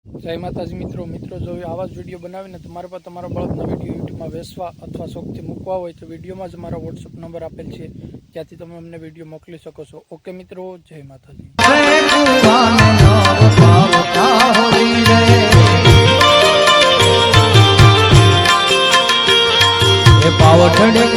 જય માતાજી મિત્રો જો આવા જ વિડીયો બનાવીને તમારે પર તમારા બળદના વિડીયો યુટ્યુબમાં વેચવા અથવા શોખથી મૂકવા હોય તો વિડીયોમાં જ મારા વોટ્સઅપ નંબર આપેલ છે, ત્યાંથી તમે અમને વિડીયો મોકલી શકો છો. ઓકે મિત્રો, જય માતાજી. પાવઠડે